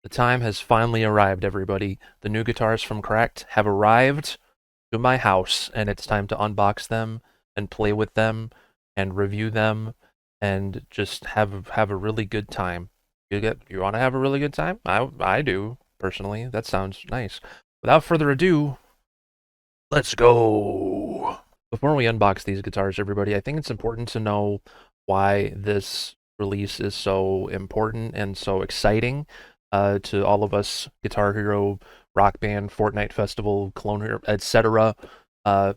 The time has finally arrived, everybody. The new guitars from Cracked have arrived to my house, and it's time to unbox them and play with them and review them and just have a really good time. You want to have a really good time? I do personally. That sounds nice. Without further ado, let's go. Before we unbox these guitars, everybody, I think it's important to know why this release is so important and so exciting to all of us Guitar Hero, Rock Band, Fortnite Festival, Clone Hero, etc.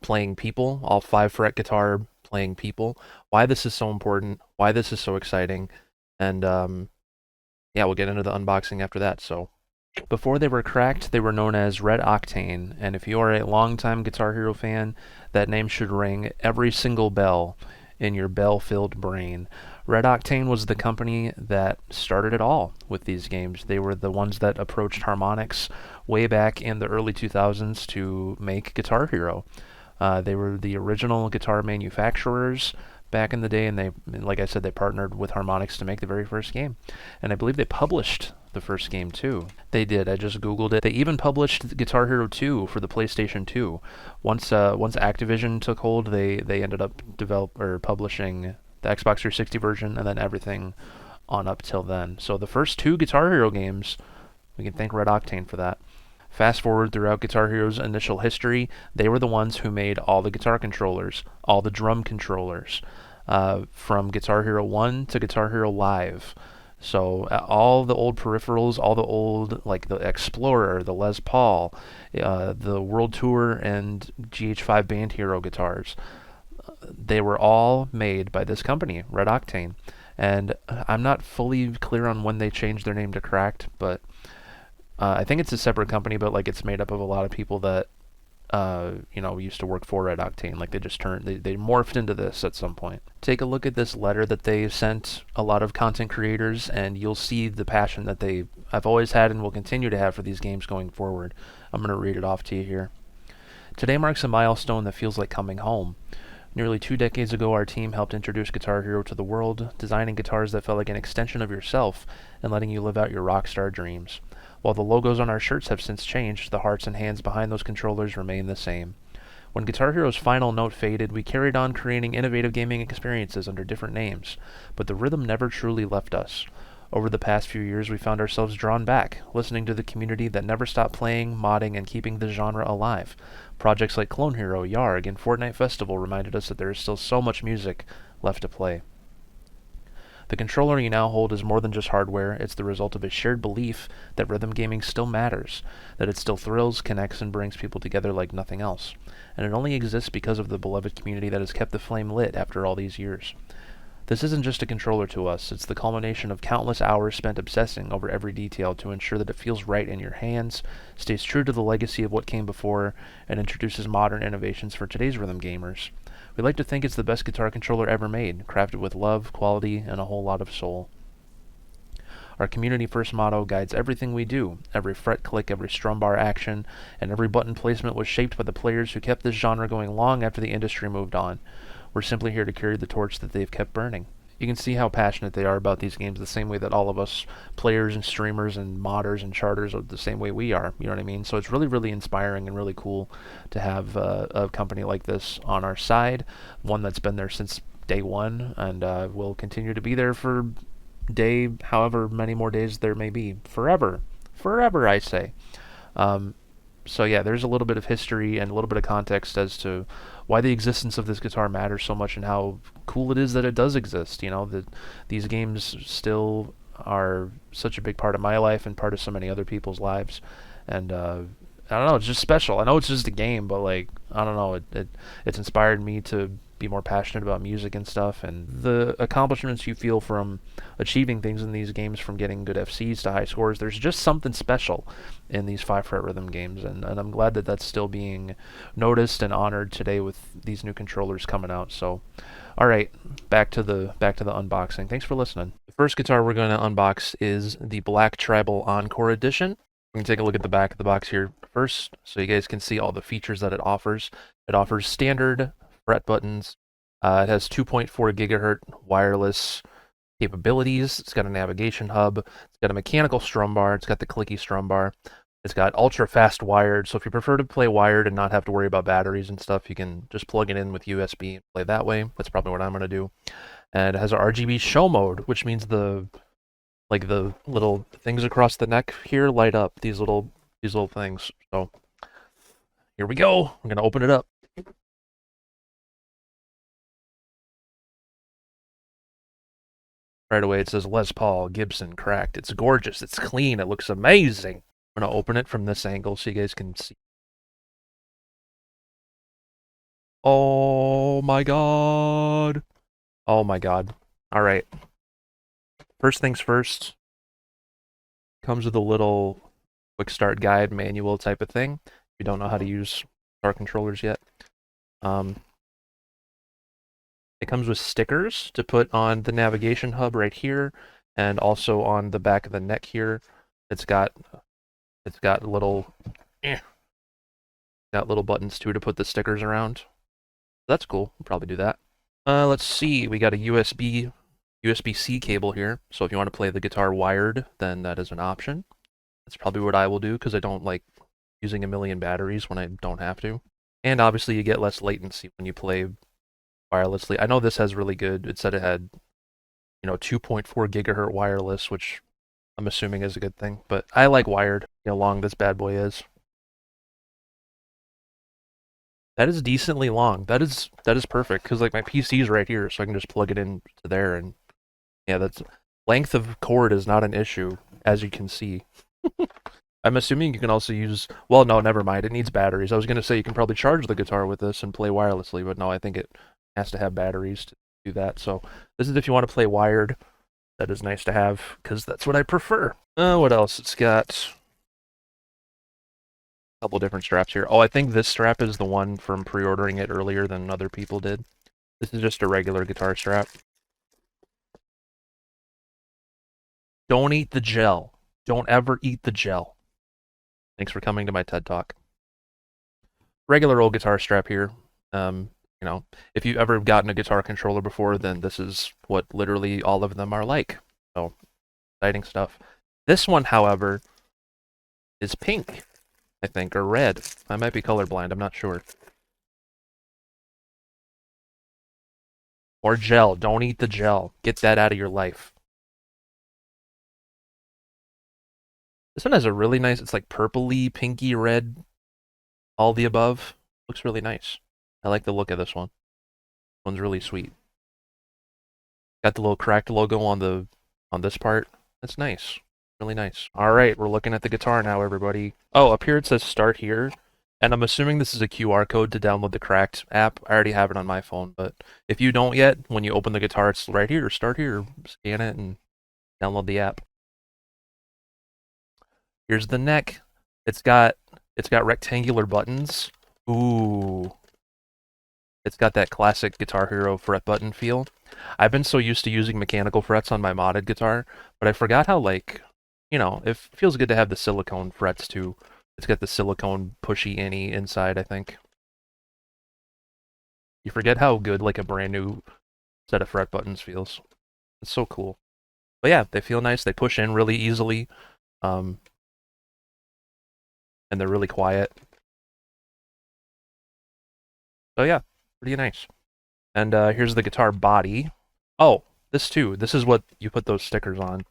Playing people, all 5 fret guitar playing people. Why this is so important, why this is so exciting, and yeah, we'll get into the unboxing after that. So. Before they were Cracked, they were known as Red Octane, and if you are a longtime Guitar Hero fan, that name should ring every single bell in your bell-filled brain. Red Octane was the company that started it all with these games. They were the ones that approached Harmonix way back in the early 2000s to make Guitar Hero. They were the original guitar manufacturers back in the day, and they, like I said, they partnered with Harmonix to make the very first game. And I believe they published the first game too. They did. I just googled it. They even published Guitar Hero 2 for the PlayStation 2. Once Activision took hold, they ended up publishing the Xbox 360 version, and then everything on up till then. So the first 2 Guitar Hero games, we can thank Red Octane for that. Fast forward throughout Guitar Hero's initial history, they were the ones who made all the guitar controllers, all the drum controllers, from Guitar Hero 1 to Guitar Hero Live. So all the old peripherals, all the old, like the Explorer, the Les Paul, the World Tour, and GH5 Band Hero guitars, they were all made by this company, Red Octane. And I'm not fully clear on when they changed their name to Cracked, but I think it's a separate company, but like it's made up of a lot of people that used to work for Red Octane. Like they morphed into this at some point. Take a look at this letter that they sent a lot of content creators, and you'll see the passion that I've always had and will continue to have for these games going forward. I'm gonna read it off to you here. Today marks a milestone that feels like coming home. Nearly 2 decades ago, our team helped introduce Guitar Hero to the world, designing guitars that felt like an extension of yourself and letting you live out your rock star dreams. While the logos on our shirts have since changed, the hearts and hands behind those controllers remain the same. When Guitar Hero's final note faded, we carried on creating innovative gaming experiences under different names, but the rhythm never truly left us. Over the past few years, we found ourselves drawn back, listening to the community that never stopped playing, modding, and keeping the genre alive. Projects like Clone Hero, Yarg, and Fortnite Festival reminded us that there is still so much music left to play. The controller you now hold is more than just hardware. It's the result of a shared belief that rhythm gaming still matters, that it still thrills, connects, and brings people together like nothing else. And it only exists because of the beloved community that has kept the flame lit after all these years. This isn't just a controller to us, it's the culmination of countless hours spent obsessing over every detail to ensure that it feels right in your hands, stays true to the legacy of what came before, and introduces modern innovations for today's rhythm gamers. We like to think it's the best guitar controller ever made, crafted with love, quality, and a whole lot of soul. Our community first motto guides everything we do. Every fret click, every strum bar action, and every button placement was shaped by the players who kept this genre going long after the industry moved on. We're simply here to carry the torch that they've kept burning. You can see how passionate they are about these games the same way that all of us players and streamers and modders and charters are the same way we are. You know what I mean? So it's really, really inspiring and really cool to have a company like this on our side, one that's been there since day one and will continue to be there for however many more days there may be. Forever. Forever, I say. Um, so yeah, there's a little bit of history and a little bit of context as to why the existence of this guitar matters so much and how cool it is that it does exist. You know, that these games still are such a big part of my life and part of so many other people's lives. And I don't know, it's just special. I know it's just a game, but like I don't know, it's inspired me to be more passionate about music and stuff, and the accomplishments you feel from achieving things in these games, from getting good FCs to high scores. There's just something special in these 5-fret rhythm games, and I'm glad that that's still being noticed and honored today with these new controllers coming out. So, all right, back to the unboxing. Thanks for listening. The first guitar we're going to unbox is the Black Tribal Encore Edition. We can take a look at the back of the box here first, so you guys can see all the features that it offers. It offers standard fret buttons. It has 2.4 gigahertz wireless capabilities. It's got a navigation hub. It's got a mechanical strum bar. It's got the clicky strum bar. It's got ultra fast wired. So if you prefer to play wired and not have to worry about batteries and stuff, you can just plug it in with USB and play that way. That's probably what I'm going to do. And it has a RGB show mode, which means the little things across the neck here light up, these little things. So here we go. I'm going to open it up. Right away it says Les Paul, Gibson, cracked. It's gorgeous. It's clean. It looks amazing. I'm going to open it from this angle so you guys can see. Oh my god. Oh my god. All right. First things first. Comes with a little quick start guide manual type of thing. If you don't know how to use guitar controllers yet. It comes with stickers to put on the navigation hub right here, and also on the back of the neck here. It's got little buttons too to put the stickers around. That's cool. We'll probably do that. Let's see. We got a USB-C cable here. So if you want to play the guitar wired, then that is an option. That's probably what I will do because I don't like using a million batteries when I don't have to. And obviously you get less latency when you play wirelessly. I know this has really good. It said it had, 2.4 gigahertz wireless, which I'm assuming is a good thing. But I like wired. How long this bad boy is. That is decently long. That is perfect because like my PC is right here, so I can just plug it in to there, and yeah, that's length of cord is not an issue, as you can see. I'm assuming you can also use. Well, no, never mind. It needs batteries. I was gonna say you can probably charge the guitar with this and play wirelessly, but no, I think it has to have batteries to do that. So this is if you want to play wired. That is nice to have because that's what I prefer. What else? It's got a couple different straps here. Oh, I think this strap is the one from pre-ordering it earlier than other people did. This is just a regular guitar strap. Don't eat the gel. Don't ever eat the gel. Thanks for coming to my TED Talk. Regular old guitar strap here. If you've ever gotten a guitar controller before, then this is what literally all of them are like. So, exciting stuff. This one, however, is pink, I think, or red. I might be colorblind, I'm not sure. Or gel. Don't eat the gel. Get that out of your life. This one has a really nice, it's like purpley, pinky, red, all the above. Looks really nice. I like the look of this one. This one's really sweet. Got the little cracked logo on this part. That's nice. Really nice. Alright, we're looking at the guitar now, everybody. Oh, up here it says start here. And I'm assuming this is a QR code to download the Cracked app. I already have it on my phone, but if you don't yet, when you open the guitar, it's right here. Start here. Scan it and download the app. Here's the neck. It's got rectangular buttons. Ooh. It's got that classic Guitar Hero fret button feel. I've been so used to using mechanical frets on my modded guitar, but I forgot how, it feels good to have the silicone frets too. It's got the silicone pushy any inside, I think. You forget how good, like, a brand new set of fret buttons feels. It's so cool. But yeah, they feel nice. They push in really easily. And they're really quiet. So yeah, pretty nice. And here's the guitar body. Oh, this too. This is what you put those stickers on.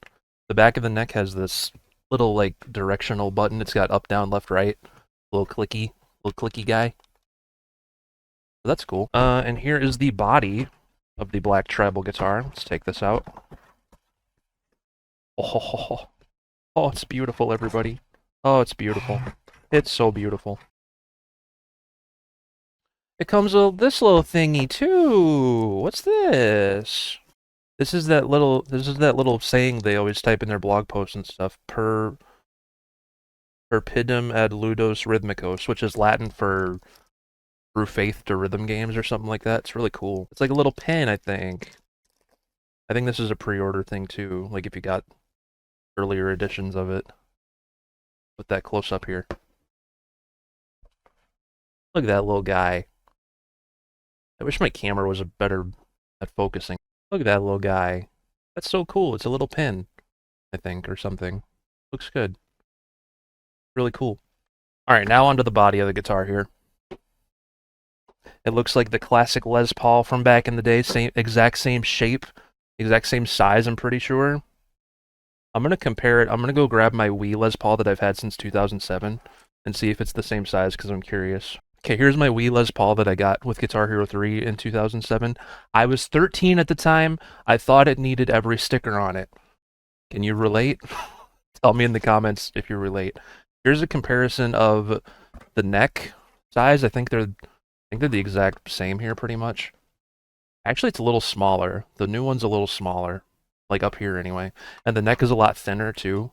The back of the neck has this little, like, directional button. It's got up, down, left, right. Little clicky guy. So that's cool. And here is the body of the black treble guitar. Let's take this out. Oh, it's beautiful, everybody. Oh, it's beautiful. It's so beautiful. It comes with this little thingy too. What's this? This is that little saying they always type in their blog posts and stuff. Per pidum ad ludos rhythmicos, which is Latin for through faith to rhythm games or something like that. It's really cool. It's like a little pen, I think. I think this is a pre-order thing too. Like if you got earlier editions of it. Put that close up here. Look at that little guy. I wish my camera was better at focusing. Look at that little guy. That's so cool. It's a little pin, I think, or something. Looks good. Really cool. All right, now onto the body of the guitar here. It looks like the classic Les Paul from back in the day, exact same shape, exact same size, I'm pretty sure. I'm going to compare it. I'm going to go grab my Wii Les Paul that I've had since 2007 and see if it's the same size because I'm curious. Okay, here's my Wii Les Paul that I got with Guitar Hero 3 in 2007. I was 13 at the time. I thought it needed every sticker on it. Can you relate? Tell me in the comments if you relate. Here's a comparison of the neck size. I think they're the exact same here pretty much. Actually, it's a little smaller. The new one's a little smaller, like up here anyway. And the neck is a lot thinner too.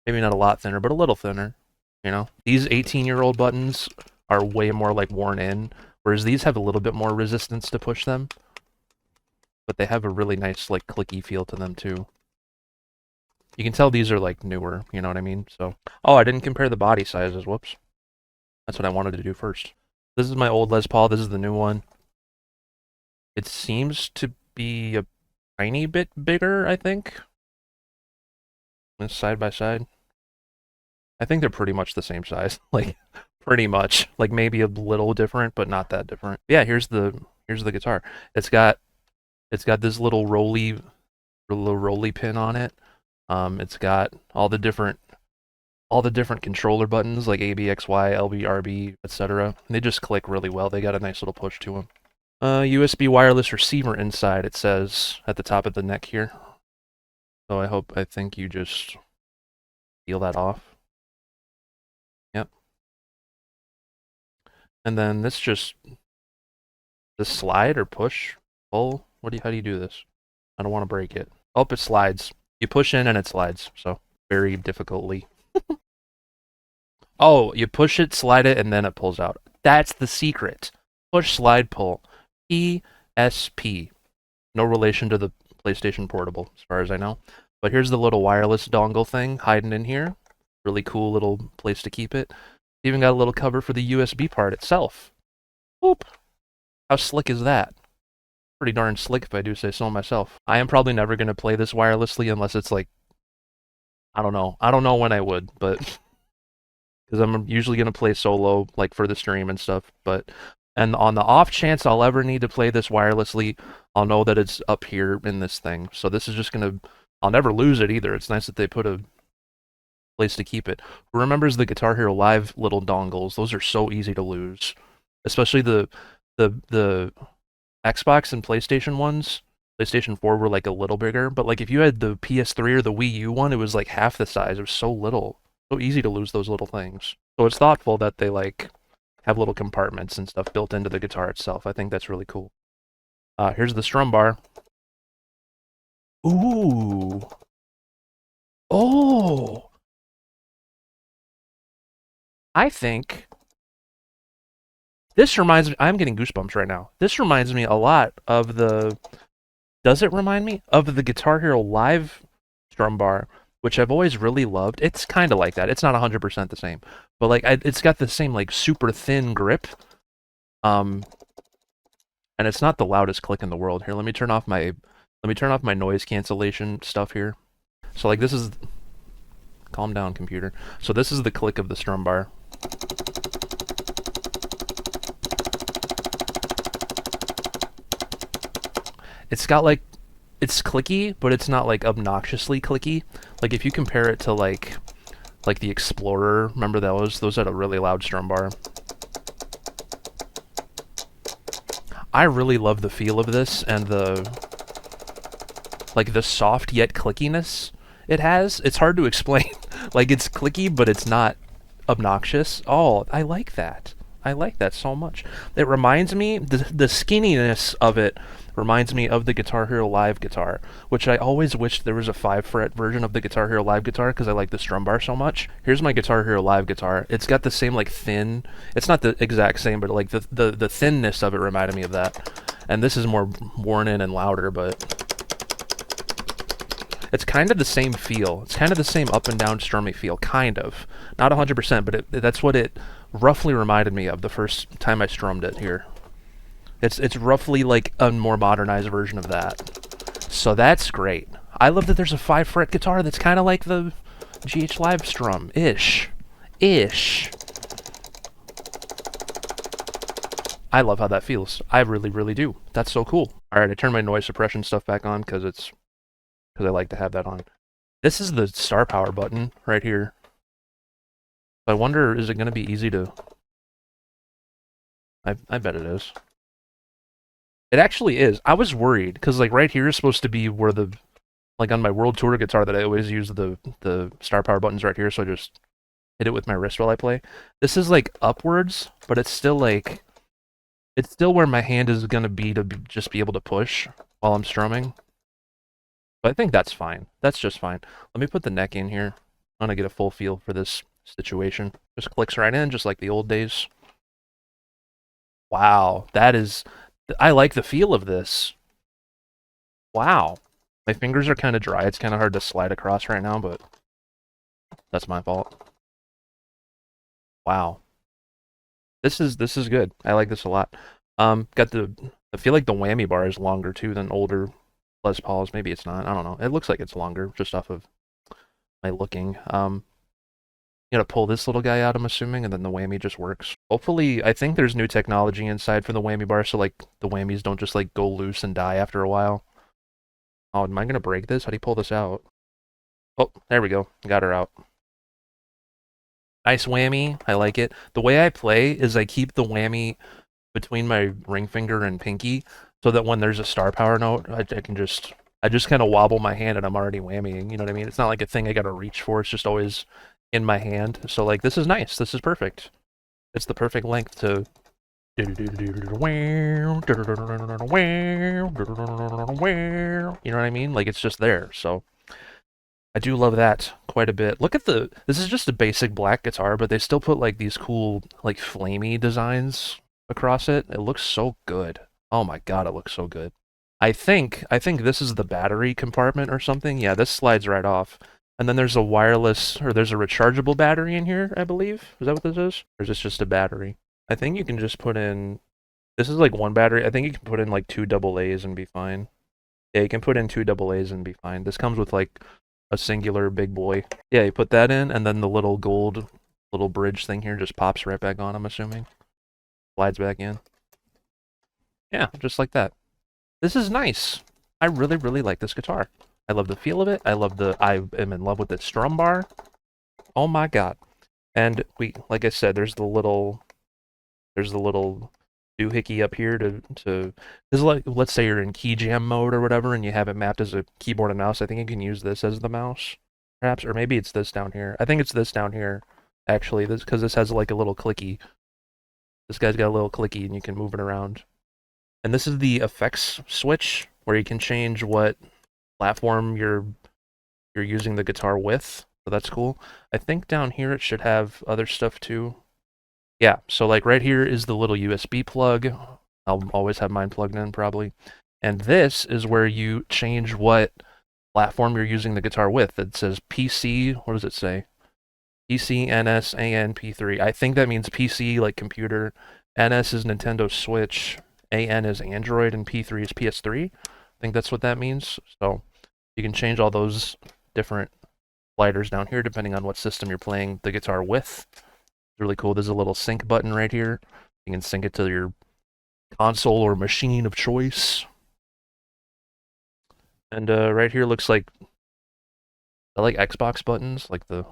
Maybe not a lot thinner, but a little thinner, you know? These 18-year-old buttons are way more like worn in, whereas these have a little bit more resistance to push them. But they have a really nice like clicky feel to them too. You can tell these are like newer, you know what I mean? So, oh, I didn't compare the body sizes. Whoops. That's what I wanted to do first. This is my old Les Paul. This is the new one. It seems to be a tiny bit bigger, I think. Side by side. I think they're pretty much the same size. Like, pretty much. Like, maybe a little different, but not that different. Yeah, here's the guitar. It's got this little roly pin on it. It's got all the different controller buttons like A, B, X, Y, L, B, R, B, etc. They just click really well. They got a nice little push to them. USB wireless receiver inside, it says at the top of the neck here. So I think you just peel that off. Yep. And then this slide or push, pull. How do you do this? I don't want to break it. Oh, it slides. You push in and it slides. So very difficultly. Oh, you push it, slide it, and then it pulls out. That's the secret. Push, slide, pull. PSP. No relation to the PlayStation Portable, as far as I know. But here's the little wireless dongle thing hiding in here. Really cool little place to keep it. Even got a little cover for the USB part itself. Boop. How slick is that? Pretty darn slick if I do say so myself. I am probably never going to play this wirelessly unless it's like, I don't know. I don't know when I would, but because I'm usually going to play solo, like for the stream and stuff. And on the off chance I'll ever need to play this wirelessly, I'll know that it's up here in this thing. So this is just going to, I'll never lose it either. It's nice that they put a place to keep it. Who remembers the Guitar Hero Live little dongles? Those are so easy to lose. Especially the Xbox and PlayStation ones. PlayStation 4 were like a little bigger, but like if you had the PS3 or the Wii U one, it was like half the size. It was so little. So easy to lose those little things. So it's thoughtful that they like have little compartments and stuff built into the guitar itself. I think that's really cool. Here's the strum bar. Ooh. Oh. I think this reminds me, I'm getting goosebumps right now. This reminds me a lot of does it remind me of the Guitar Hero Live strum bar, which I've always really loved. It's kind of like that. It's not 100% the same, but like it's got the same like super thin grip. And it's not the loudest click in the world. Here, let me turn off my noise cancellation stuff here. So like this is, calm down computer. So this is the click of the strum bar. It's got like, it's clicky, but it's not like obnoxiously clicky. Like if you compare it to like the Explorer, remember those had a really loud strum bar. I really love the feel of this and the soft yet clickiness it has. It's hard to explain. Like it's clicky, but it's not obnoxious. Oh, I like that. I like that so much. It reminds me, the skinniness of it reminds me of the Guitar Hero Live guitar, which I always wished there was a 5-fret version of the Guitar Hero Live guitar because I like the strum bar so much. Here's my Guitar Hero Live guitar. It's got the same like thin, it's not the exact same, but like the thinness of it reminded me of that. And this is more worn in and louder, but it's kind of the same feel. It's kind of the same up and down strummy feel, kind of. Not 100%, but that's what it roughly reminded me of the first time I strummed it here. It's roughly like a more modernized version of that. So that's great. I love that there's a 5-fret guitar that's kind of like the GH Live Strum ish. Ish. I love how that feels. I really, really do. That's so cool. All right, I turned my noise suppression stuff back on because I like to have that on. This is the star power button right here. I wonder, is it going to be easy to... I bet it is. It actually is. I was worried because like right here is supposed to be where the, like on my World Tour guitar that I always use the star power buttons right here, so I just hit it with my wrist while I play. This is like upwards, but it's still like, it's still where my hand is going to be just be able to push while I'm strumming. But I think that's fine. That's just fine. Let me put the neck in here. I want to get a full feel for this situation. Just clicks right in, just like the old days. Wow, that is... I like the feel of this. Wow. My fingers are kind of dry. It's kind of hard to slide across right now, but that's my fault. Wow. This is good. I like this a lot. Got the... I feel like the whammy bar is longer too than older Les Pauls. Maybe it's not. I don't know. It looks like it's longer just off of my looking. You gotta pull this little guy out, I'm assuming, and then the whammy just works. Hopefully, I think there's new technology inside for the whammy bar, so like the whammies don't just like go loose and die after a while. Oh, am I gonna break this? How do you pull this out? Oh, there we go. Got her out. Nice whammy. I like it. The way I play is I keep the whammy between my ring finger and pinky, so that when there's a star power note, I just kind of wobble my hand and I'm already whammying. You know what I mean? It's not like a thing I gotta reach for. It's just always in my hand. So like this is nice. This is perfect. It's the perfect length to... You know what I mean? Like it's just there. So I do love that quite a bit. Look at the... This is just a basic black guitar, but they still put like these cool like flamey designs across it. It looks so good. Oh my god, it looks so good. I think this is the battery compartment or something. Yeah, this slides right off. And then there's a wireless, or there's a rechargeable battery in here, I believe. Is that what this is? Or is this just a battery? I think you can just put in... This is like one battery. I think you can put in like 2 AA's and be fine. Yeah, you can put in 2 AA's and be fine. This comes with like a singular big boy. Yeah, you put that in, and then the little gold little bridge thing here just pops right back on, I'm assuming. Slides back in. Yeah, just like that. This is nice. I really, really like this guitar. I love the feel of it. I am in love with the strum bar. Oh my god. And like I said, there's the little doohickey up here to this is like, let's say you're in key jam mode or whatever and you have it mapped as a keyboard and mouse. I think you can use this as the mouse, perhaps, or maybe it's this down here. I think it's this down here, actually, this because this has like a little clicky. This guy's got a little clicky and you can move it around. And this is the effects switch where you can change what platform you're using the guitar with, so that's cool. I think down here it should have other stuff too. Yeah, so like right here is the little USB plug. I'll always have mine plugged in probably. And this is where you change what platform you're using the guitar with. It says PC, what does it say? PC, NS, AN, P3. I think that means PC, like computer. NS is Nintendo Switch. AN is Android, and P3 is PS3. I think that's what that means. So you can change all those different sliders down here depending on what system you're playing the guitar with. It's really cool. There's a little sync button right here. You can sync it to your console or machine of choice. And right here looks like I like Xbox buttons, like the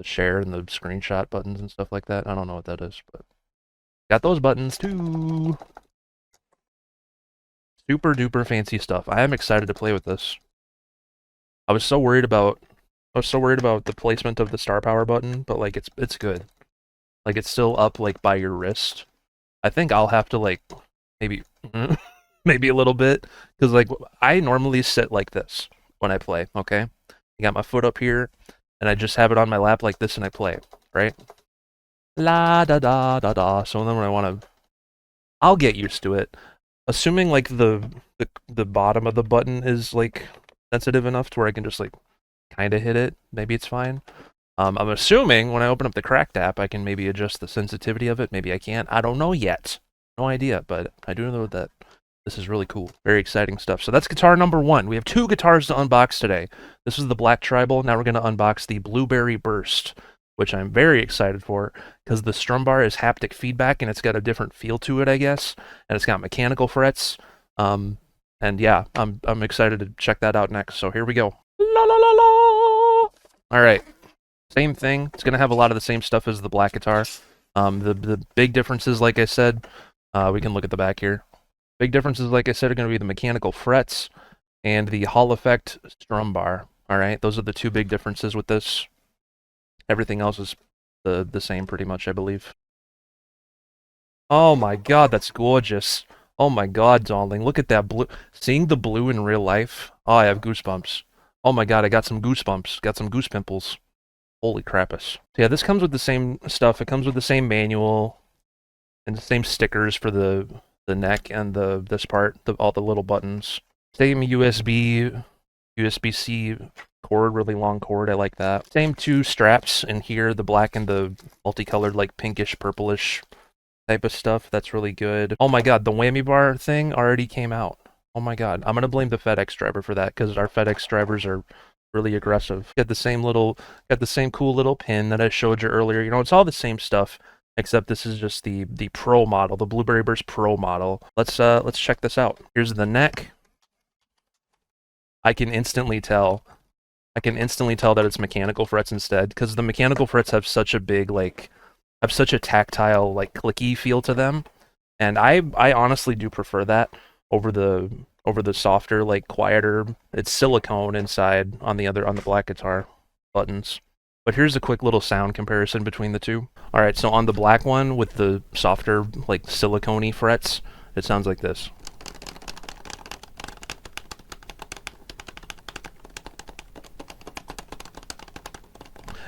share and the screenshot buttons and stuff like that. I don't know what that is, but got those buttons too. Super duper fancy stuff. I am excited to play with this. I was so worried about the placement of the star power button, but like it's good. Like it's still up like by your wrist. I think I'll have to like maybe maybe a little bit because like I normally sit like this when I play, okay? I got my foot up here and I just have it on my lap like this and I play, right? La da da da da. So then when I want to I'll get used to it. Assuming like the bottom of the button is like sensitive enough to where I can just like kind of hit it, maybe it's fine. I'm assuming when I open up the Cracked app, I can maybe adjust the sensitivity of it. Maybe I can't. I don't know yet. No idea, but I do know that This is really cool. Very exciting stuff. So that's guitar number 1. We have 2 guitars to unbox today. This is the Black Tribal. Now we're going to unbox the Blueberry Burst, which I'm very excited for because the strum bar is haptic feedback and it's got a different feel to it, I guess. And it's got mechanical frets. And yeah, I'm excited to check that out next. So here we go. La la la la. All right. Same thing. It's going to have a lot of the same stuff as the black guitar. The big differences, like I said, we can look at the back here. Big differences, like I said, are going to be the mechanical frets and the Hall effect strum bar. All right, those are the 2 big differences with this. Everything else is the same pretty much, I believe. Oh my god, that's gorgeous. Oh my god, darling, look at that blue. Seeing the blue in real life, oh, I have goosebumps. Oh my god, I got some goosebumps. Got some goose pimples. Holy crappus. So yeah, this comes with the same stuff. It comes with the same manual and the same stickers for the neck and this part, all the little buttons. Same USB-C cord, really long cord. I like that. Same 2 straps in here, the black and the multicolored, like pinkish, purplish type of stuff. That's really good. Oh my god, the whammy bar thing already came out. Oh my god, I'm gonna blame the FedEx driver for that because our FedEx drivers are really aggressive. Got the same cool little pin that I showed you earlier. You know, it's all the same stuff. Except this is just the Pro model, the Blueberry Burst Pro model. Let's check this out. Here's the neck. I can instantly tell that it's mechanical frets instead, because the mechanical frets have such a big have such a tactile clicky feel to them, and I honestly do prefer that over the softer, quieter. It's silicone inside on the black guitar buttons. But here's a quick little sound comparison between the 2. Alright, so on the black one with the softer, silicone-y frets, it sounds like this.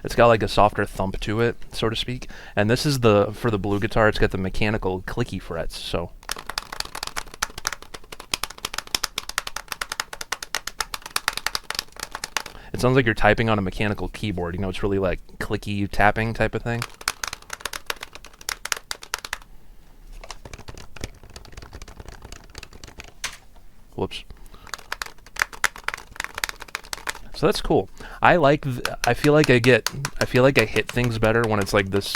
It's got a softer thump to it, so to speak. And this is for the blue guitar, it's got the mechanical clicky frets, so. It sounds like you're typing on a mechanical keyboard. You know, it's really clicky tapping type of thing. Whoops. So that's cool. I feel like I hit things better when it's like this,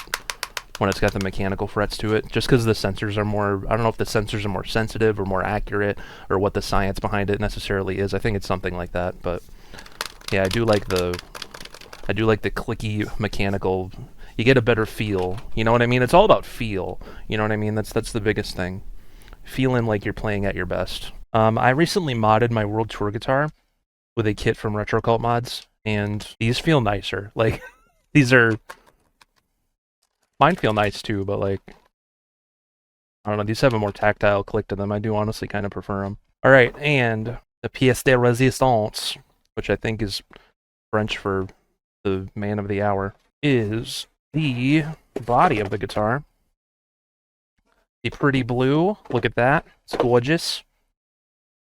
when it's got the mechanical frets to it, just because the sensors are more, I don't know if the sensors are more sensitive or more accurate, or what the science behind it necessarily is. I think it's something like that, but yeah, I do like the clicky mechanical. You get a better feel. You know what I mean? It's all about feel. You know what I mean? That's the biggest thing. Feeling like you're playing at your best. I recently modded my World Tour guitar with a kit from Retro Cult Mods, and these feel nicer. Mine feel nice too, but I don't know, these have a more tactile click to them. I do honestly kind of prefer them. Alright, and the pièce de résistance, which I think is French for the man of the hour, is the body of the guitar. The pretty blue. Look at that. It's gorgeous.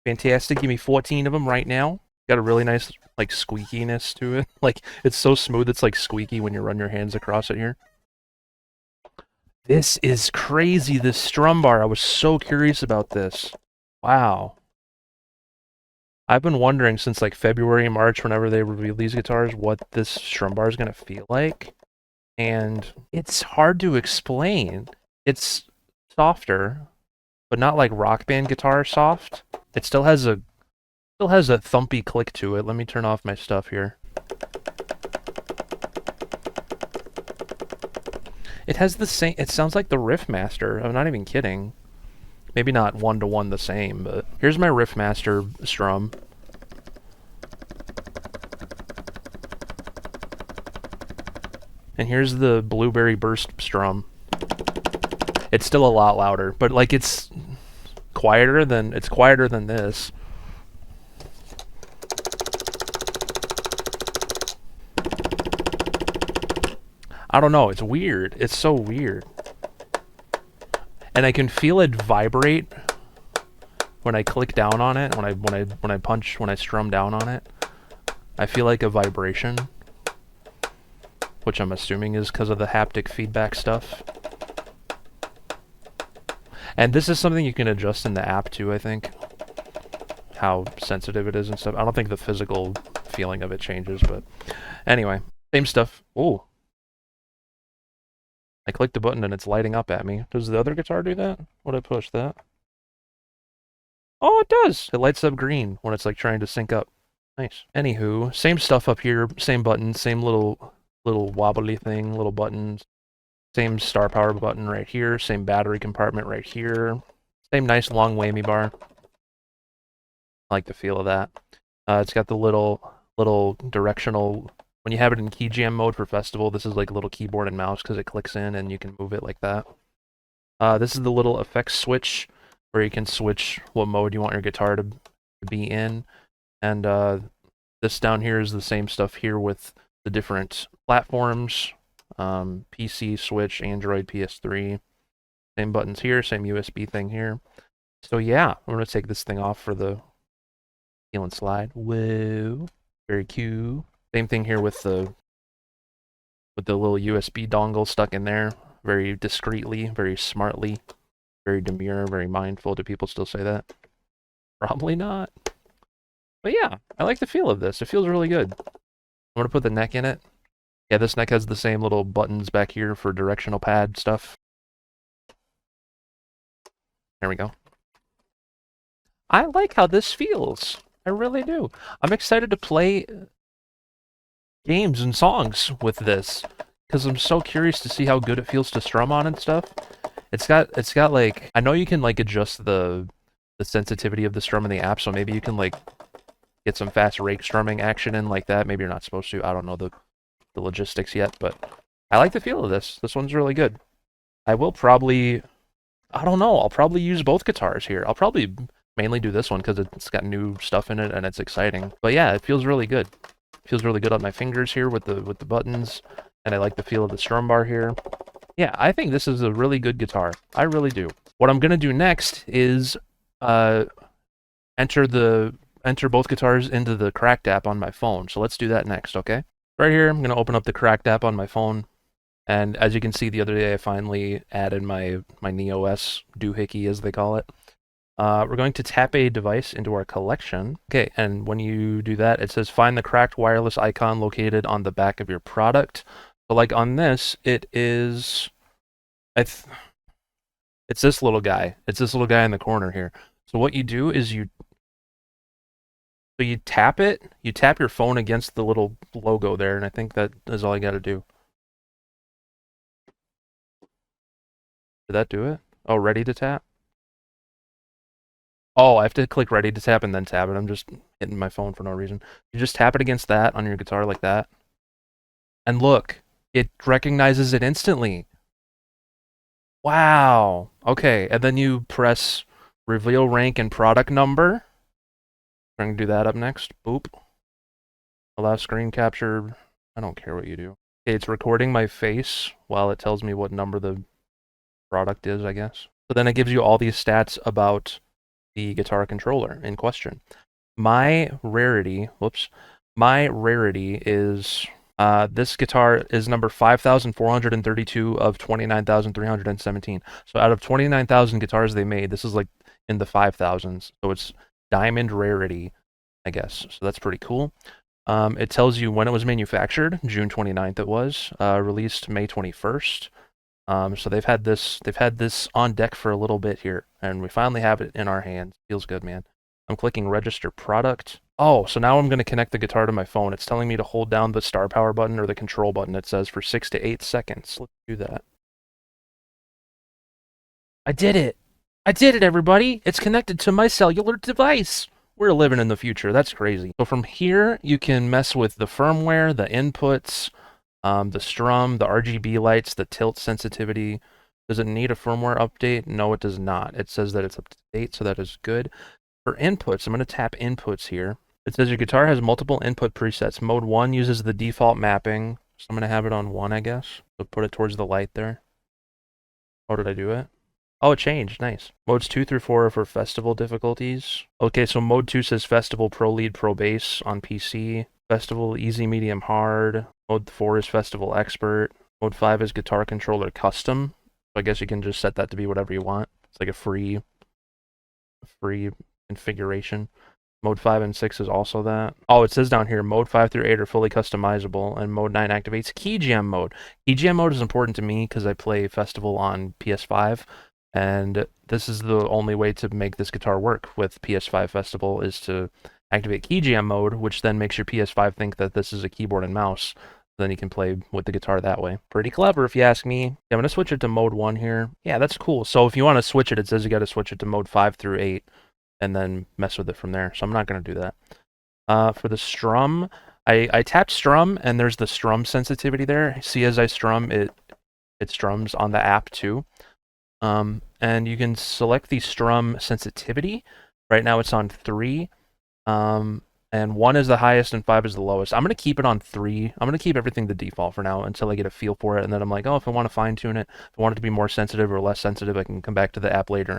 Fantastic. Give me 14 of them right now. Got a really nice, squeakiness to it. It's so smooth, it's squeaky when you run your hands across it here. This is crazy, this strum bar. I was so curious about this. Wow. I've been wondering since February, March, whenever they reveal these guitars, what this strum bar is going to feel like. And it's hard to explain. It's softer, but not like Rock Band guitar soft. It still has a thumpy click to it. Let me turn off my stuff here. It has the same, it sounds like the Riffmaster. I'm not even kidding. Maybe not one-to-one the same, but here's my Riffmaster strum. And here's the Blueberry Burst strum. It's still a lot louder, but it's quieter than this. I don't know, it's weird. It's so weird. And I can feel it vibrate when I click down on it, when I strum down on it. I feel like a vibration, which I'm assuming is because of the haptic feedback stuff. And this is something you can adjust in the app too, I think. How sensitive it is and stuff. I don't think the physical feeling of it changes, but anyway, same stuff. Oh, I clicked a button and it's lighting up at me. Does the other guitar do that? Would I push that? Oh, it does. It lights up green when it's like trying to sync up. Nice. Anywho, same stuff up here, same buttons, same little wobbly thing, little buttons. Same star power button right here, same battery compartment right here. Same nice long whammy bar. I like the feel of that. It's got the little directional. When you have it in key jam mode for festival, this is like a little keyboard and mouse because it clicks in and you can move it like that. This is the little effects switch where you can switch what mode you want your guitar to be in. And this down here is the same stuff here with the different platforms. PC, Switch, Android, PS3. Same buttons here, same USB thing here. So yeah, I'm going to take this thing off for the heel and slide. Whoa. Very cute. Same thing here with the little USB dongle stuck in there. Very discreetly, very smartly, very demure, very mindful. Do people still say that? Probably not. But yeah, I like the feel of this. It feels really good. I'm going to put the neck in it. Yeah, this neck has the same little buttons back here for directional pad stuff. There we go. I like how this feels. I really do. I'm excited to play games and songs with this because I'm so curious to see how good it feels to strum on and stuff. It's got like, I know you can like adjust the sensitivity of the strum in the app, so maybe you can like get some fast rake strumming action in like that. Maybe you're not supposed to. I don't know the logistics yet, but I like the feel of this. This one's really good. I will probably, I don't know, I'll probably use both guitars here. I'll probably mainly do this one because it's got new stuff in it and it's exciting. But yeah, it feels really good. It feels really good on my fingers here with the buttons, and I like the feel of the strum bar here. Yeah, I think this is a really good guitar. I really do. What I'm gonna do next is enter both guitars into the Cracked app on my phone. So let's do that next, okay? Right here, I'm gonna open up the Cracked app on my phone. And as you can see, the other day I finally added my NeoS doohickey, as they call it. We're going to tap a device into our collection. Okay, and when you do that, it says find the Cracked wireless icon located on the back of your product. So like on this, it is, it's this little guy. It's this little guy in the corner here. So what you do is you tap it, you tap your phone against the little logo there, and I think that is all you gotta do. Did that do it? Oh, ready to tap? Oh, I have to click ready to tap and then tap it. I'm just hitting my phone for no reason. You just tap it against that on your guitar like that. And look, it recognizes it instantly. Wow. Okay, and then you press reveal rank and product number. I'm going to do that up next. Boop. Allow screen capture. I don't care what you do. Okay, it's recording my face while it tells me what number the product is, I guess. So then it gives you all these stats about the guitar controller in question. My rarity is this guitar is number 5,432 of 29,317. So out of 29,000 guitars they made, this is like in the 5,000s. So it's diamond rarity, I guess. So that's pretty cool. It tells you when it was manufactured, June 29th it was, released May 21st. So they've had this on deck for a little bit here, and we finally have it in our hands. Feels good, man. I'm clicking register product. Oh, so now I'm going to connect the guitar to my phone. It's telling me to hold down the star power button or the control button, it says, for 6 to 8 seconds. Let's do that. I did it! I did it, everybody! It's connected to my cellular device! We're living in the future. That's crazy. So from here, you can mess with the firmware, the inputs, the strum, the RGB lights, the tilt sensitivity. Does it need a firmware update? No, it does not. It says that it's up to date, so that is good. For inputs, I'm going to tap inputs here. It says your guitar has multiple input presets. Mode 1 uses the default mapping, so I'm going to have it on 1, I guess. So put it towards the light there. Oh, did I do it? Oh, it changed. Nice. Modes 2 through 4 are for festival difficulties. Okay, so mode 2 says festival, pro lead, pro bass on PC. Festival, easy, medium, hard. Mode 4 is festival expert. Mode 5 is guitar controller custom. So I guess you can just set that to be whatever you want. So like a free configuration. Mode 5 and 6 is also that. Oh, it says down here, Mode 5 through 8 are fully customizable, and Mode 9 activates Key Jam mode. Key Jam mode is important to me because I play Festival on PS5, and this is the only way to make this guitar work with PS5 Festival is to activate Key Jam mode, which then makes your PS5 think that this is a keyboard and mouse. Then you can play with the guitar that way. Pretty clever, if you ask me. Yeah, I'm going to switch it to Mode 1 here. Yeah, that's cool. So if you want to switch it, it says you got to switch it to Mode 5 through 8 and then mess with it from there. So I'm not going to do that. For the strum, I tapped strum, and there's the strum sensitivity there. See, as I strum, it strums on the app too. And you can select the strum sensitivity. Right now it's on 3. And 1 is the highest and 5 is the lowest. I'm going to keep it on 3. I'm going to keep everything the default for now until I get a feel for it. And then I'm like, oh, if I want to fine tune it, if I want it to be more sensitive or less sensitive, I can come back to the app later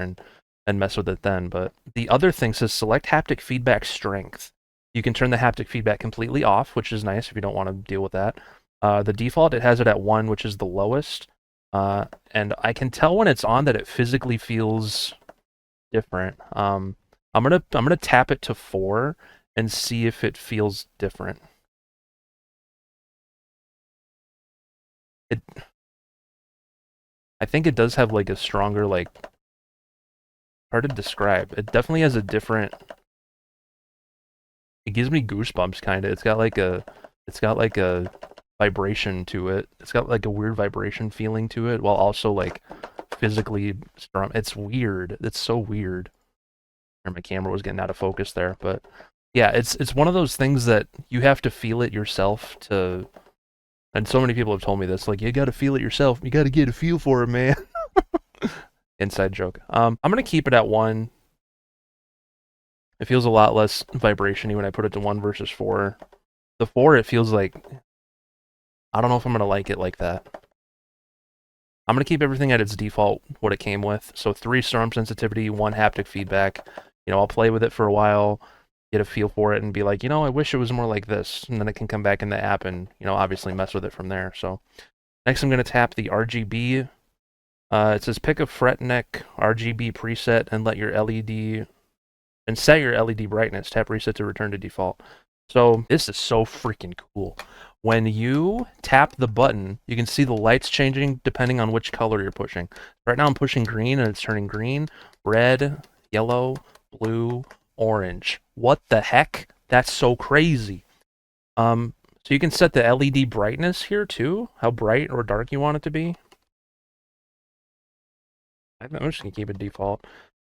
and mess with it then. But the other thing says select haptic feedback strength. You can turn the haptic feedback completely off, which is nice if you don't want to deal with that. The default, it has it at 1, which is the lowest. And I can tell when it's on that it physically feels different. I'm gonna tap it to 4 and see if it feels different. I think it does have like a stronger, like, hard to describe. It definitely has a different. It gives me goosebumps, kind of. It's got like a vibration to it. It's got like a weird vibration feeling to it, while also like physically strong. It's weird. It's so weird. My camera was getting out of focus there, but yeah, it's one of those things that you have to feel it yourself to. And so many people have told me this, like, you got to feel it yourself. You got to get a feel for it, man. Inside joke. I'm gonna keep it at 1. It feels a lot less vibration-y when I put it to 1 versus 4. The 4, it feels like, I don't know if I'm gonna like it like that. I'm gonna keep everything at its default, what it came with. So 3 strum sensitivity, 1 haptic feedback. I'll play with it for a while, get a feel for it, and be like, I wish it was more like this. And then it can come back in the app and, obviously mess with it from there. So next I'm gonna tap the RGB. It says pick a fret neck RGB preset and let your LED and set your LED brightness. Tap reset to return to default. So this is so freaking cool. When you tap the button, you can see the lights changing depending on which color you're pushing. Right now I'm pushing green and it's turning green, red, yellow, blue, orange. What the heck? That's so crazy. So you can set the LED brightness here too, how bright or dark you want it to be. I'm just gonna keep it default.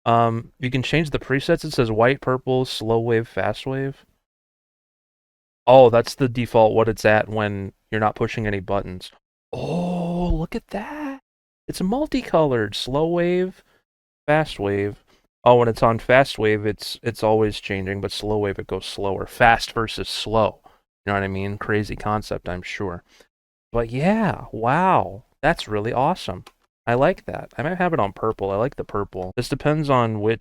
You can change the presets. It says white, purple, slow wave, fast wave. Oh, that's the default, what it's at when you're not pushing any buttons. Oh, look at that. It's multicolored. Slow wave, fast wave. Oh, when it's on fast wave, it's always changing, but slow wave, it goes slower. Fast versus slow. You know what I mean? Crazy concept, I'm sure. But yeah, wow. That's really awesome. I like that. I might have it on purple. I like the purple. This depends on what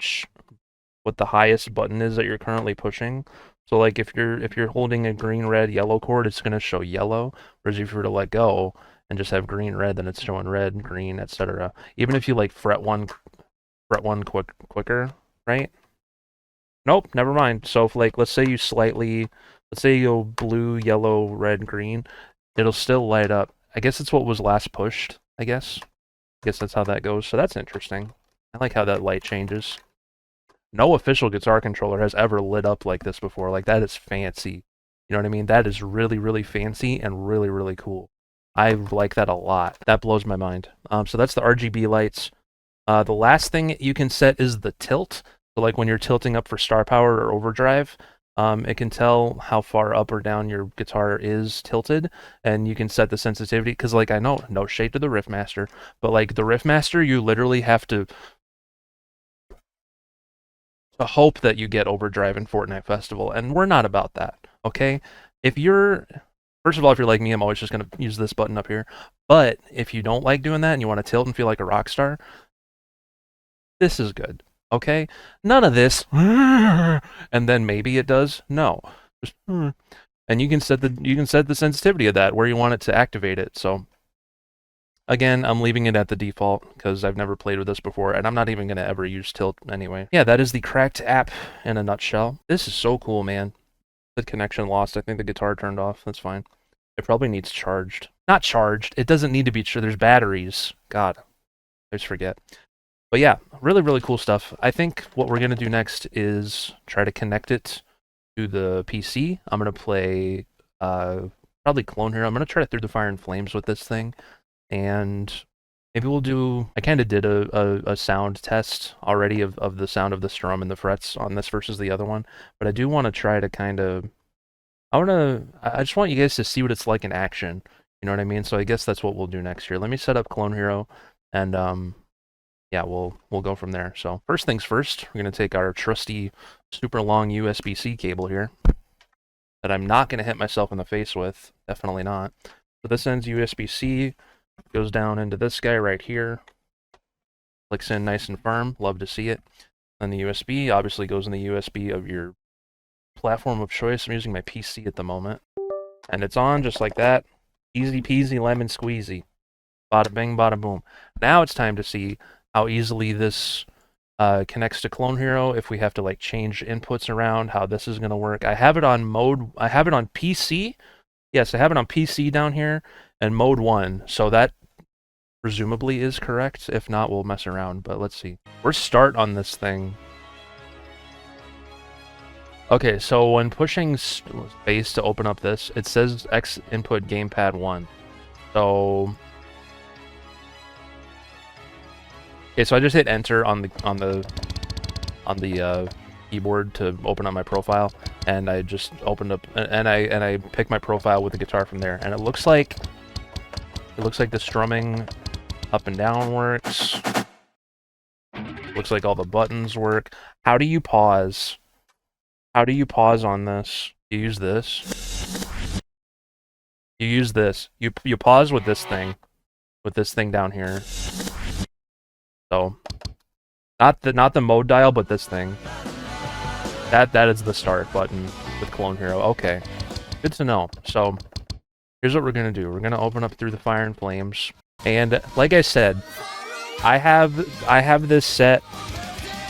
the highest button is that you're currently pushing. So like if you're holding a green, red, yellow chord, it's gonna show yellow. Whereas if you were to let go and just have green, red, then it's showing red, green, etc. Even if you like fret one quicker, right? Nope, never mind. So if like let's say you go blue, yellow, red, green, it'll still light up. I guess it's what was last pushed, I guess. I guess that's how that goes. So that's interesting. I like how that light changes. No official guitar controller has ever lit up like this before. Like, that is fancy. You know what I mean? That is really, really fancy and really, really cool. I like that a lot. That blows my mind. So that's the RGB lights. The last thing you can set is the tilt. So like when you're tilting up for star power or overdrive, it can tell how far up or down your guitar is tilted, and you can set the sensitivity. Because like I know, no shade to the Riffmaster, but like the Riffmaster, you literally have to hope that you get overdrive in Fortnite Festival, and we're not about that, okay? First of all, if you're like me, I'm always just going to use this button up here, but if you don't like doing that and you want to tilt and feel like a rock star, this is good, okay? None of this, and then maybe it does, no. Just, and you can set the sensitivity of that, where you want it to activate it, so Again, I'm leaving it at the default because I've never played with this before, and I'm not even going to ever use tilt anyway. Yeah, that is the Cracked app in a nutshell. This is so cool, man. The connection lost. I think the guitar turned off. That's fine. It probably needs charged. Not charged. It doesn't need to be charged. There's batteries. God, I just forget. But yeah, really, really cool stuff. I think what we're going to do next is try to connect it to the PC. I'm going to play probably Clone Hero. I'm going to try to Through the Fire and Flames with this thing. And maybe we'll do... I kind of did a sound test already of the sound of the strum and the frets on this versus the other one. But I do want to try to kind of... I just want you guys to see what it's like in action. You know what I mean? So I guess that's what we'll do next year. Let me set up Clone Hero, and yeah, we'll go from there. So first things first, we're going to take our trusty super long USB-C cable here that I'm not going to hit myself in the face with. Definitely not. So this ends USB-C, goes down into this guy right here, clicks in nice and firm. Love to see it. Then the USB obviously goes in the USB of your platform of choice. I'm using my PC at the moment. And it's on just like that. Easy peasy lemon squeezy. Bada bing, bada boom. Now it's time to see how easily this connects to Clone Hero, if we have to like change inputs around, how this is going to work. I have it on PC. Yes, I have it on PC down here, and mode 1, so that presumably is correct. If not, we'll mess around, but let's see. First start on this thing. Okay, so when pushing space to open up this, it says X input gamepad 1. So... Okay, so I just hit enter on the keyboard to open up my profile, and I just opened up and I picked my profile with the guitar from there, and it looks like the strumming up and down works. Looks like all the buttons work. How do you pause? How do you pause on this? You use this. You use this. You pause with this thing down here. So, not the mode dial, but this thing. That is the start button with Clone Hero. Okay, good to know. So, here's what we're gonna do. We're gonna open up Through the Fire and Flames, and like I said, I have this set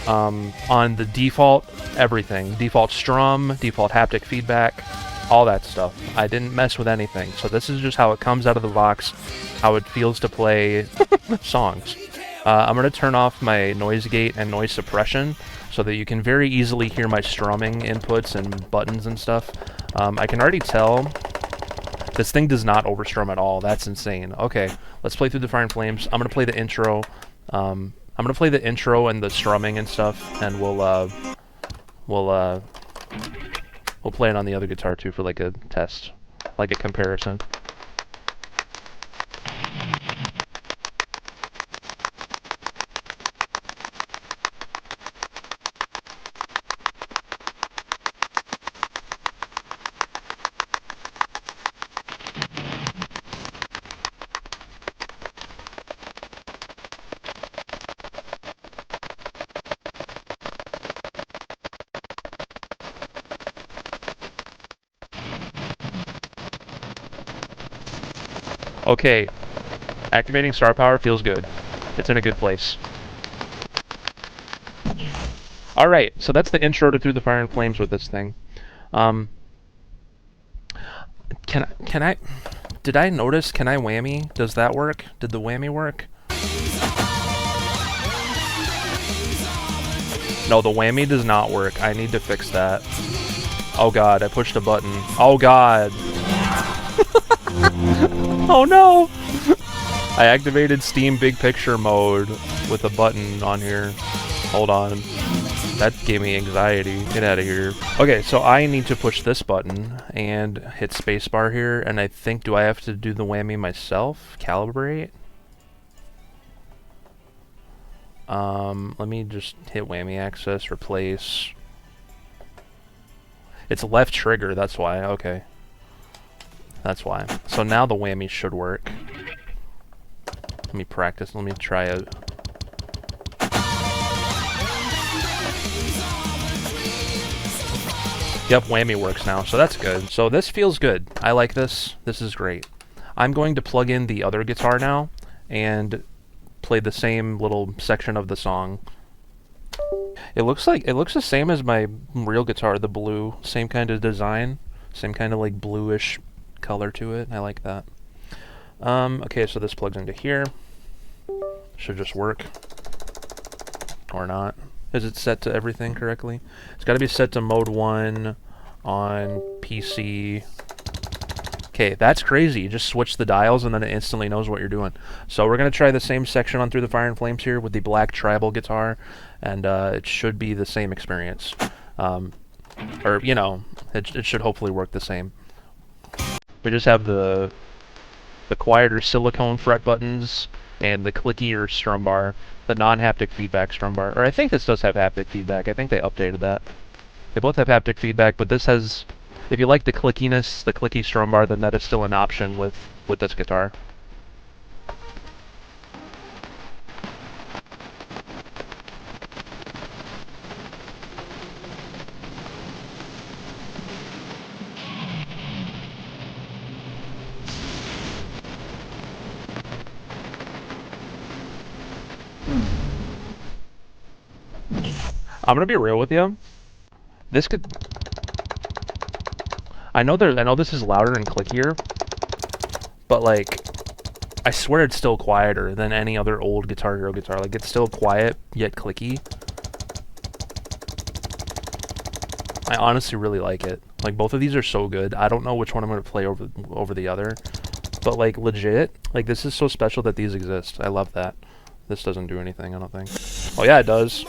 on the default everything, default strum, default haptic feedback, all that stuff. I didn't mess with anything. So this is just how it comes out of the box, how it feels to play songs. I'm going to turn off my noise gate and noise suppression so that you can very easily hear my strumming inputs and buttons and stuff. I can already tell this thing does not overstrum at all. That's insane. Okay, let's play Through the Fire and Flames. I'm going to play the intro. I'm going to play the intro and the strumming and stuff, and we'll play it on the other guitar too for like a test, like a comparison. Okay, activating star power feels good. It's in a good place. Alright, so that's the intro to Through the Fire and Flames with this thing. Did I notice, can I whammy? Does that work? Did the whammy work? No, the whammy does not work. I need to fix that. Oh god, I pushed a button. Oh god. Oh no! I activated Steam Big Picture mode with a button on here. Hold on. That gave me anxiety. Get out of here. Okay, so I need to push this button and hit spacebar here, and I think, do I have to do the whammy myself? Calibrate? Let me just hit whammy access, replace. It's left trigger, that's why. Okay. That's why. So now the whammy should work. Let me practice. Let me try it. Yep, whammy works now, so that's good. So this feels good. I like this. This is great. I'm going to plug in the other guitar now, and play the same little section of the song. It looks the same as my real guitar, the blue, same kind of design, same kind of like bluish color to it. I like that. Okay, so this plugs into here. Should just work. Or not. Is it set to everything correctly? It's got to be set to mode 1 on PC. Okay, that's crazy. You just switch the dials and then it instantly knows what you're doing. So we're going to try the same section on Through the Fire and Flames here with the black tribal guitar, and it should be the same experience. Or, you know, it should hopefully work the same. We just have the quieter silicone fret buttons and the clickier strum bar, the non-haptic feedback strum bar. Or I think this does have haptic feedback. I think they updated that. They both have haptic feedback, but this has... If you like the clickiness, the clicky strum bar, then that is still an option with this guitar. I'm gonna be real with you. This could... I know this is louder and clickier, but like, I swear it's still quieter than any other old Guitar Hero guitar. Like, it's still quiet yet clicky. I honestly really like it. Like, both of these are so good. I don't know which one I'm gonna play over the other, but like legit, like this is so special that these exist. I love that. This doesn't do anything, I don't think. Oh yeah, it does.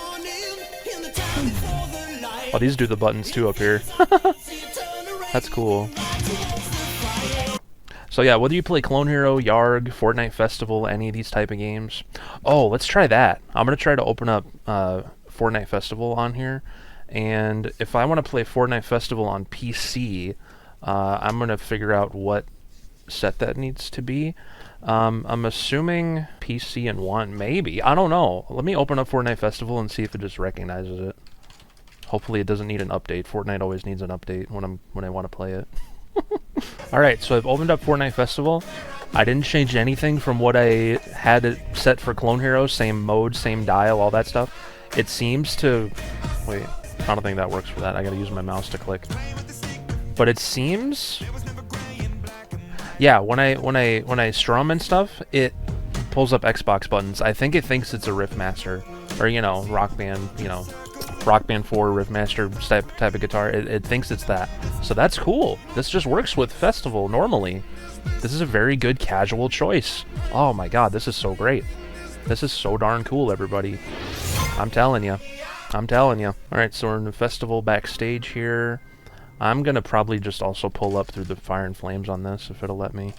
Oh, these do the buttons too up here. That's cool. So yeah, whether you play Clone Hero, Yarg, Fortnite Festival, any of these type of games. Oh, let's try that. I'm going to try to open up Fortnite Festival on here. And if I want to play Fortnite Festival on PC, I'm going to figure out what set that needs to be. I'm assuming PC and 1, maybe. I don't know. Let me open up Fortnite Festival and see if it just recognizes it. Hopefully it doesn't need an update. Fortnite always needs an update when I want to play it. Alright, so I've opened up Fortnite Festival. I didn't change anything from what I had it set for Clone Hero. Same mode, same dial, all that stuff. It seems to... Wait, I don't think that works for that. I gotta use my mouse to click. But it seems... Yeah, when I strum and stuff, it pulls up Xbox buttons. I think it thinks it's a Riffmaster. Or, you know, Rock Band, you know... Rock Band 4 Riffmaster type of guitar. It thinks it's that. So that's cool. This just works with Festival normally. This is a very good casual choice. Oh my god, this is so great. This is so darn cool, everybody. I'm telling you. I'm telling you. Alright, so we're in the Festival backstage here. I'm gonna probably just also pull up Through the Fire and Flames on this, if it'll let me.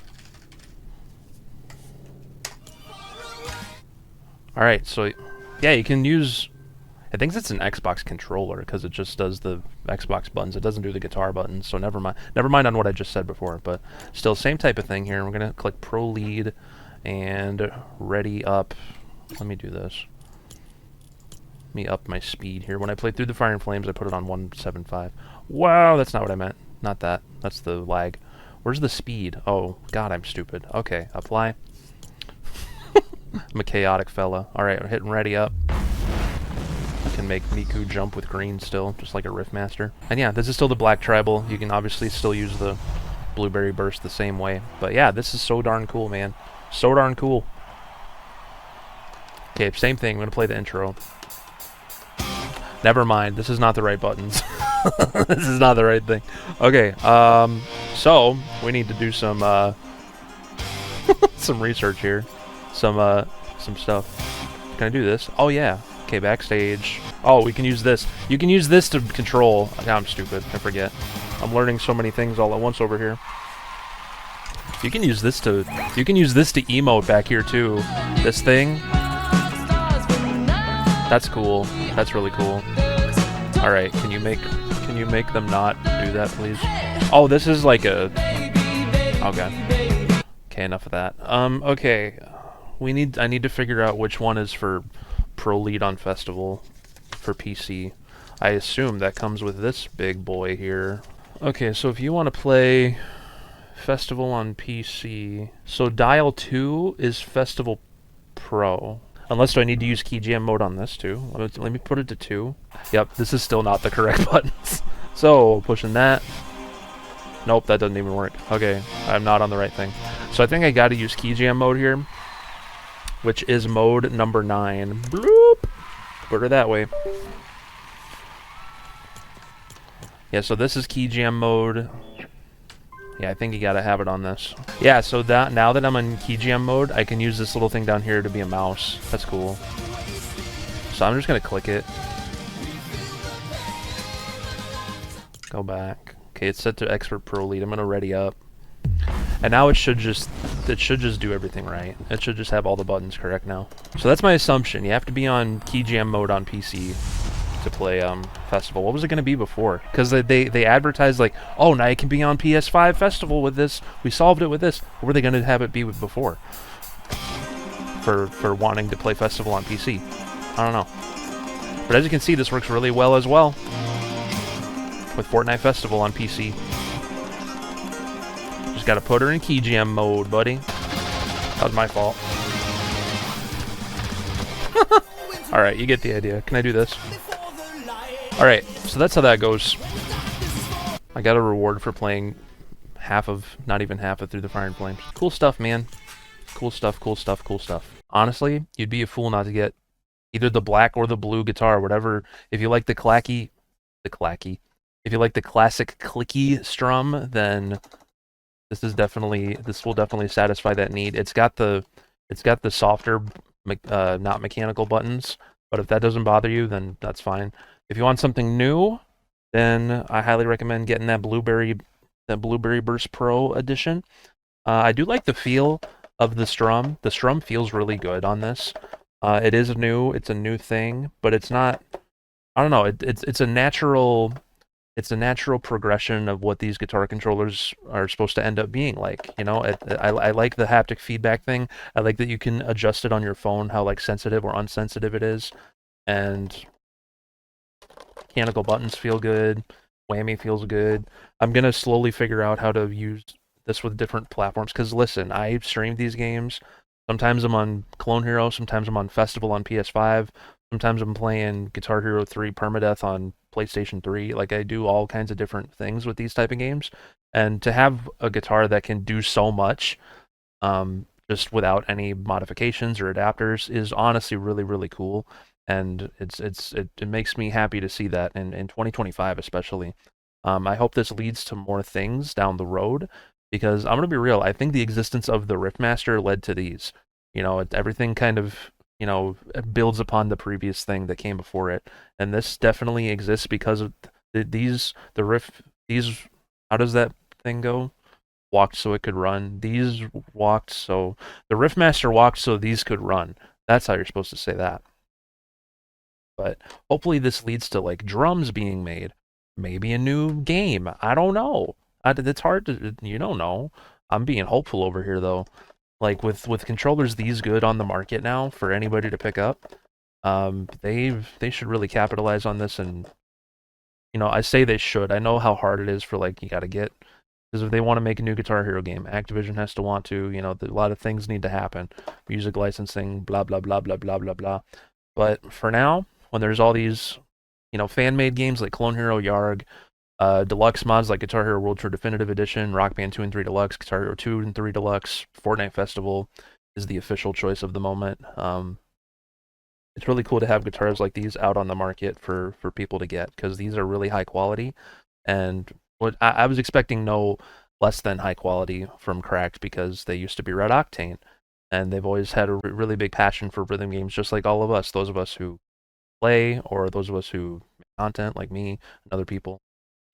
Alright, so yeah, you can use... I think it's an Xbox controller because it just does the Xbox buttons. It doesn't do the guitar buttons, so never mind. Never mind on what I just said before, but still same type of thing here. We're gonna click Pro Lead and ready up. Let me do this. Let me up my speed here. When I played Through the Fire and Flames, I put it on 175. Wow, that's not what I meant. Not that. That's the lag. Where's the speed? Oh, God, I'm stupid. Okay, apply. I'm a chaotic fella. Alright, we're hitting ready up. I can make Miku jump with green still, just like a Riffmaster. And yeah, this is still the black tribal. You can obviously still use the blueberry burst the same way. But yeah, this is so darn cool, man. So darn cool. Okay, same thing. I'm going to play the intro. Never mind. This is not the right buttons. This is not the right thing. Okay, so we need to do some some research here. Some stuff. Can I do this? Oh, yeah. Okay, backstage. Oh, we can use this. You can use this to control. Oh, I'm stupid. I forget. I'm learning so many things all at once over here. You can use this to emote back here too. This thing. That's cool. That's really cool. All right, can you make them not do that, please? Oh, this is like a... Okay. Okay, enough of that. Okay. I need to figure out which one is for Pro Lead on Festival for PC. I assume that comes with this big boy here. Okay, so if you want to play Festival on PC, so dial 2 is Festival Pro. Unless do I need to use key jam mode on this too? Let me put it to 2. Yep, this is still not the correct buttons. So, pushing that. Nope, that doesn't even work. Okay, I'm not on the right thing. So I think I gotta use key jam mode here, which is mode number 9. Bloop! Put her that way. Yeah, so this is key jam mode. Yeah, I think you gotta have it on this. Yeah, so that now that I'm in key jam mode, I can use this little thing down here to be a mouse. That's cool. So I'm just gonna click it. Go back. Okay, it's set to Expert Pro Lead. I'm gonna ready up. And now it should just do everything right. It should just have all the buttons correct now. So that's my assumption. You have to be on key jam mode on PC to play Festival. What was it going to be before? Because they advertised like, oh, now you can be on PS5 Festival with this. We solved it with this. What were they going to have it be with before? For wanting to play Festival on PC. I don't know. But as you can see, this works really well as well with Fortnite Festival on PC. Just got to put her in key jam mode, buddy. That was my fault. Alright, you get the idea. Can I do this? Alright, so that's how that goes. I got a reward for playing not even half of Through the Fire and Flames. Cool stuff, man. Cool stuff, cool stuff, cool stuff. Honestly, you'd be a fool not to get either the black or the blue guitar, whatever. If you like the clacky. If you like the classic clicky strum, then this will definitely satisfy that need. It's got the softer, not mechanical buttons, but if that doesn't bother you, then that's fine. If you want something new, then I highly recommend getting that Blueberry Burst Pro edition. I do like the feel of the strum. The strum feels really good on this. It is new. It's a new thing, but it's not. I don't know. It's a natural. It's a natural progression of what these guitar controllers are supposed to end up being like. You know, I like the haptic feedback thing. I like that you can adjust it on your phone, how like sensitive or unsensitive it is, and mechanical buttons feel good. Whammy feels good. I'm gonna slowly figure out how to use this with different platforms. Cause listen, I stream these games. Sometimes I'm on Clone Hero. Sometimes I'm on Festival on PS5. Sometimes I'm playing Guitar Hero 3 Permadeath on PlayStation 3. Like, I do all kinds of different things with these type of games. And to have a guitar that can do so much, just without any modifications or adapters, is honestly really, really cool. And it makes me happy to see that in 2025 especially. I hope this leads to more things down the road, because I'm going to be real, I think the existence of the Riffmaster led to these. You know, everything kind of, you know, builds upon the previous thing that came before it. And this definitely exists because of these, how does that thing go? Walked so it could run. These walked so, the Riffmaster walked so these could run. That's how you're supposed to say that. But hopefully this leads to like drums being made. Maybe a new game. I don't know. It's hard to, you don't know. I'm being hopeful over here though. Like with controllers these good on the market now for anybody to pick up, they should really capitalize on this. And you know, I say they should. I know how hard it is for like you got to get, because if they want to make a new Guitar Hero game, Activision has to want to. You know, a lot of things need to happen, music licensing, blah blah blah blah blah blah blah. But for now, when there's all these, you know, fan-made games like Clone Hero, Yarg, deluxe mods like Guitar Hero World Tour Definitive Edition, Rock Band 2 and 3 Deluxe, Guitar Hero 2 and 3 Deluxe, Fortnite Festival is the official choice of the moment. It's really cool to have guitars like these out on the market for people to get, because these are really high quality. And what I was expecting no less than high quality from Cracked, because they used to be Red Octane, and they've always had a really big passion for rhythm games, just like all of us, those of us who play or those of us who make content like me and other people.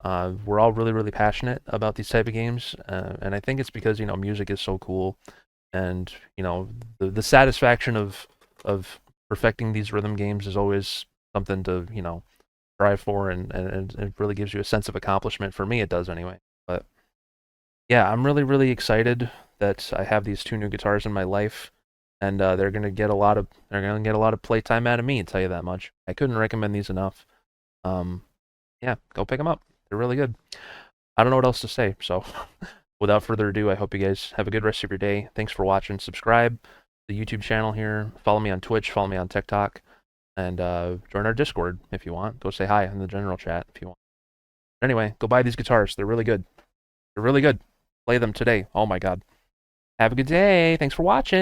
We're all really, really passionate about these type of games, and I think it's because, you know, music is so cool, and you know, the satisfaction of perfecting these rhythm games is always something to, you know, strive for, and it really gives you a sense of accomplishment. For me, it does anyway. But yeah, I'm really, really excited that I have these 2 new guitars in my life, and they're gonna get a lot of playtime out of me. I'll tell you that much. I couldn't recommend these enough. Yeah, go pick them up. They're really good. I don't know what else to say, so without further ado, I hope you guys have a good rest of your day. Thanks for watching. Subscribe. the YouTube channel here. Follow me on Twitch. Follow me on TikTok. And join our Discord if you want. Go say hi in the general chat if you want. Anyway, go buy these guitars. They're really good. They're really good. Play them today. Oh my god. Have a good day. Thanks for watching.